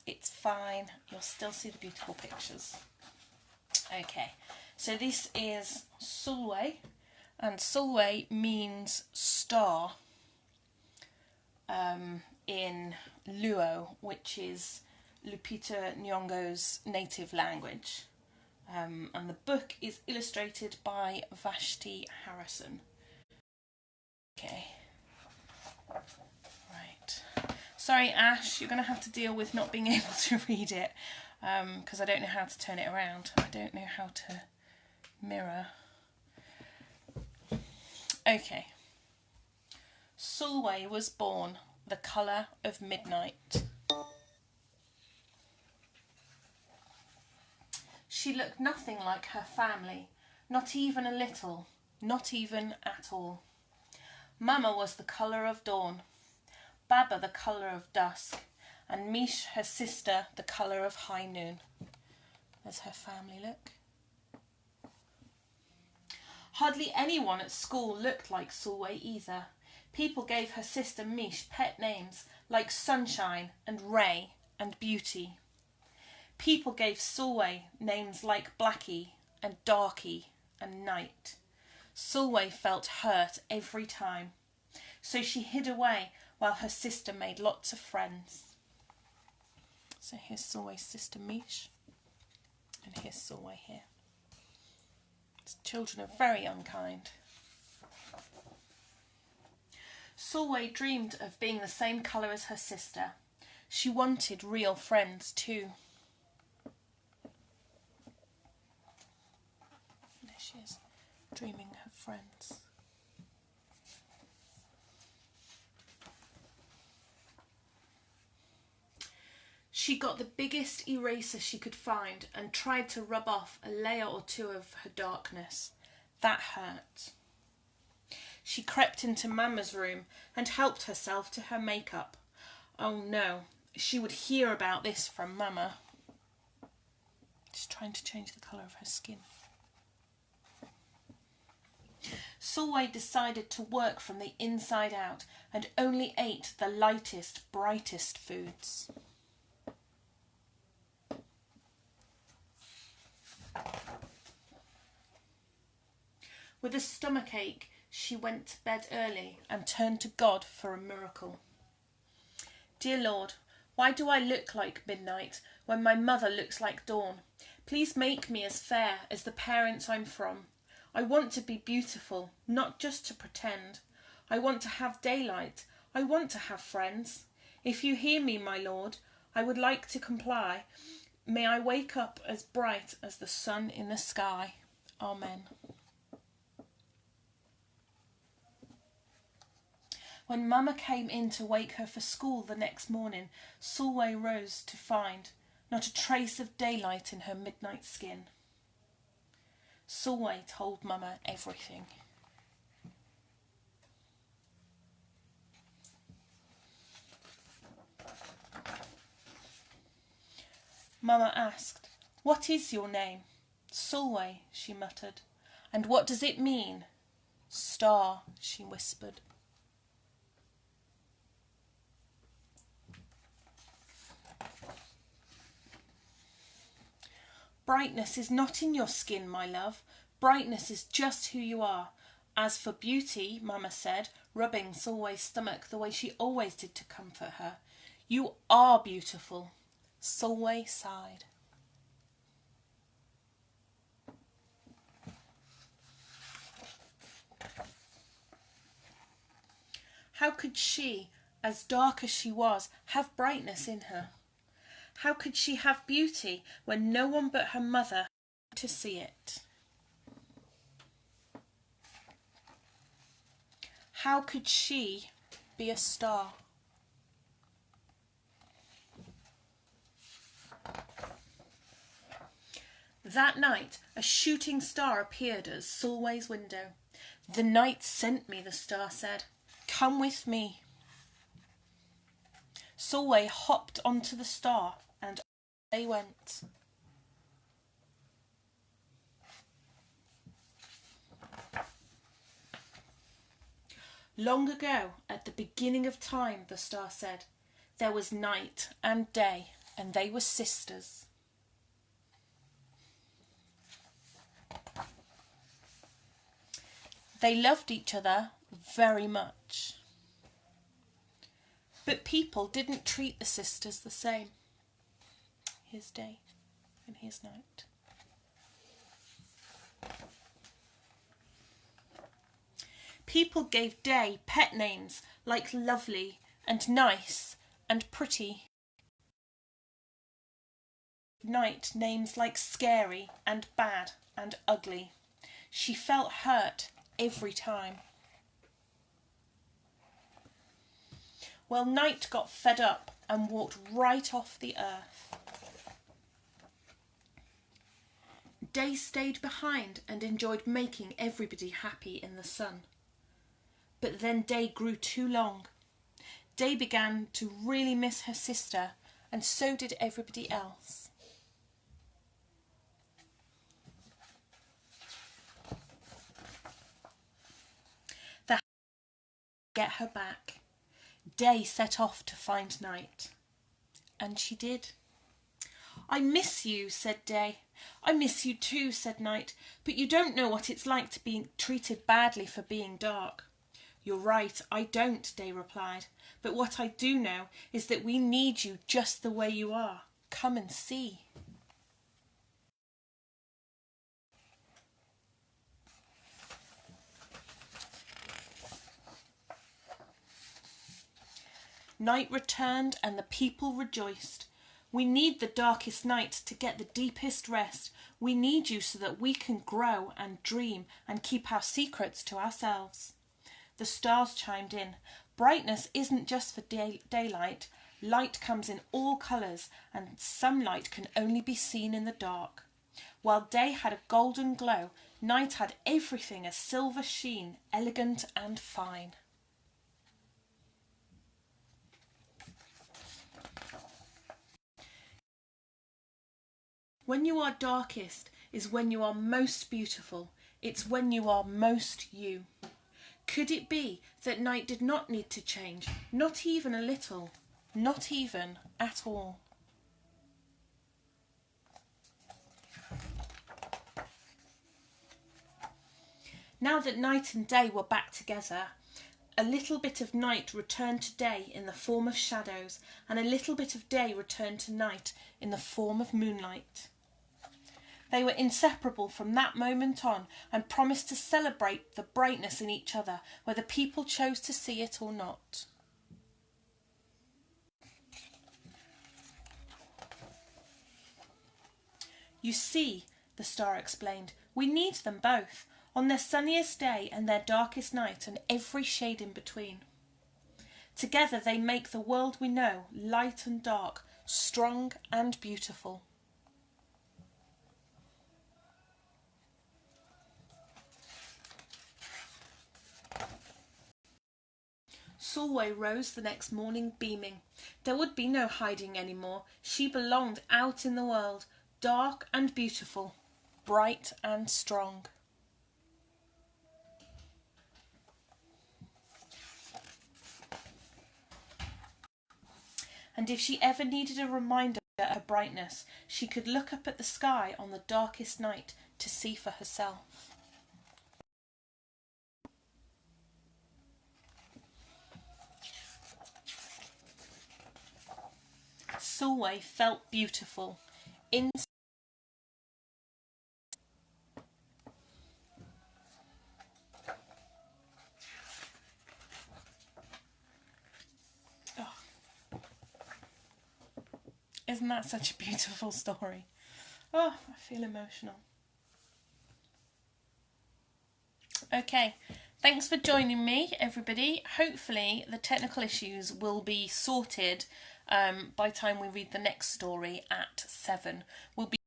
It's fine. You'll still see the beautiful pictures. Okay, so this is Sulwe, and Sulwe means star in Luo, which is Lupita Nyong'o's native language. And the book is illustrated by Vashti Harrison. Okay. Right. Sorry, Ash, you're going to have to deal with not being able to read it, because I don't know how to turn it around. I don't know how to mirror. Okay. Sulwe was born the colour of midnight. She looked nothing like her family, not even a little, not even at all. Mama was the colour of dawn, Baba the colour of dusk, and Mish, her sister, the colour of high noon. There's her family, look. Hardly anyone at school looked like Sulwe either. People gave her sister Mish pet names like Sunshine and Ray and Beauty. People gave Sulwe names like Blackie and Darky and Night. Sulwe felt hurt every time, so she hid away while her sister made lots of friends. So here's Sulwe's sister Mish, and here's Sulwe here. Children are very unkind. Sulwe dreamed of being the same colour as her sister. She wanted real friends too. There she is, dreaming of friends. She got the biggest eraser she could find and tried to rub off a layer or two of her darkness. That hurt. She crept into Mama's room and helped herself to her makeup. Oh no, she would hear about this from Mama. She's trying to change the colour of her skin. Sulwe decided to work from the inside out and only ate the lightest, brightest foods. With a stomachache, she went to bed early and turned to God for a miracle. Dear Lord, why do I look like midnight when my mother looks like dawn? Please make me as fair as the parents I'm from. I want to be beautiful, not just to pretend. I want to have daylight. I want to have friends. If you hear me, my Lord, I would like to comply. May I wake up as bright as the sun in the sky. Amen. When Mama came in to wake her for school the next morning, Sulwe rose to find not a trace of daylight in her midnight skin. Sulwe told Mama everything. Mama asked, "What is your name?" "Sulwe," she muttered. "And what does it mean?" "Star," she whispered. Brightness is not in your skin, my love. Brightness is just who you are. As for beauty, Mama said, rubbing Sulwe's stomach the way she always did to comfort her, you are beautiful. Sulwe sighed. How could she, as dark as she was, have brightness in her? How could she have beauty when no one but her mother had to see it? How could she be a star? That night, a shooting star appeared at Sulwe's window. "The night sent me," the star said. "Come with me." Sulwe hopped onto the star and they went. Long ago, at the beginning of time, the star said, there was night and day, and they were sisters. They loved each other very much. But people didn't treat the sisters the same. Here's day and here's night. People gave Day pet names like lovely and nice and pretty. Night names like scary and bad and ugly. She felt hurt every time. Well, Night got fed up and walked right off the earth. Day stayed behind and enjoyed making everybody happy in the sun. But then Day grew too long. Day began to really miss her sister, and so did everybody else. They had to get her back. Day set off to find Night. And she did. "I miss you," said Day. "I miss you too," said Night. "But you don't know what it's like to be treated badly for being dark." "You're right, I don't," Day replied. "But what I do know is that we need you just the way you are. Come and see." Night returned and the people rejoiced. "We need the darkest night to get the deepest rest. We need you so that we can grow and dream and keep our secrets to ourselves." The stars chimed in. "Brightness isn't just for daylight. Light comes in all colours, and some light can only be seen in the dark." While Day had a golden glow, Night had everything a silver sheen, elegant and fine. When you are darkest is when you are most beautiful. It's when you are most you. Could it be that Night did not need to change, not even a little, not even at all? Now that Night and Day were back together, a little bit of Night returned to Day in the form of shadows, and a little bit of Day returned to Night in the form of moonlight. They were inseparable from that moment on and promised to celebrate the brightness in each other, whether people chose to see it or not. "You see," the star explained, "we need them both, on their sunniest day and their darkest night and every shade in between. Together they make the world we know, light and dark, strong and beautiful." Sulwe rose the next morning beaming. There would be no hiding any more. She belonged out in the world, dark and beautiful, bright and strong. And if she ever needed a reminder of her brightness, she could look up at the sky on the darkest night to see for herself. Sulwe felt beautiful. Isn't that such a beautiful story? Oh, I feel emotional. Okay, thanks for joining me, everybody. Hopefully the technical issues will be sorted by the time we read the next story at 7. We'll be